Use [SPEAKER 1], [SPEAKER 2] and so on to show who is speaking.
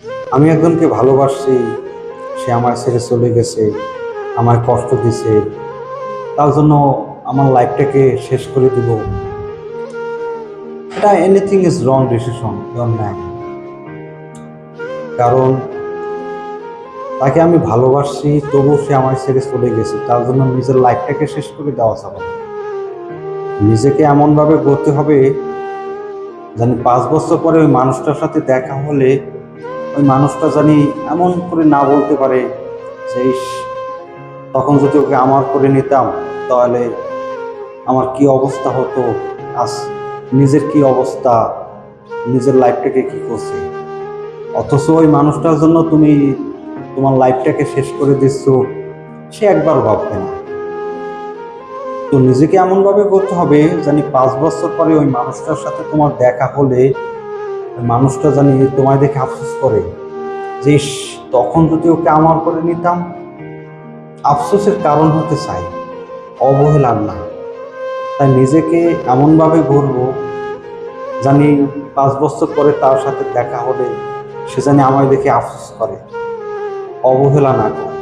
[SPEAKER 1] আমি একজনকে ভালোবাসছি, সে আমার ছেড়ে চলে গেছে, আমায় কষ্ট দিছে, তার জন্য আমার লাইফটাকে শেষ করে দিব। এটা anything is wrong decision your man. কারণ তাকে আমি ভালোবাসছি, তবুও সে আমার ছেড়ে চলে গেছে, তার জন্য নিজের লাইফটাকে শেষ করে দেওয়া যাবে না। নিজেকে এমনভাবে গড়তে হবে জানি 5 বছর পরে ওই মানুষটার সাথে দেখা হলে ওই মানুষটা জানি এমন করে না বলতে পারে যে ইস, তখন যদি ওকে আমার করে নিতাম তাহলে আমার কি অবস্থা হতো, আজ নিজের কি অবস্থা, নিজের লাইফটাকে কি করছে। অথচ ওই মানুষটার জন্য তুমি তোমার লাইফটাকে শেষ করে দিচ্ছ, সে একবার ভাববে না। তো নিজেকে এমনভাবে করতে হবে জানি 5 বছর পরে ওই মানুষটার সাথে তোমার দেখা হলে ওই মানুষটা জানি তোমায় দেখে আফসোস করে যে ইস, তখন যদি ওকে আমার করে নিতাম। আফসোসের কারণ হতে চাই, অবহেলার না। তাই নিজেকে এমনভাবে গড়বো জানি 5 বছর পরে তার সাথে দেখা হলে সে জানি আমায় দেখে আফসোস করে, অবহেলা না করে।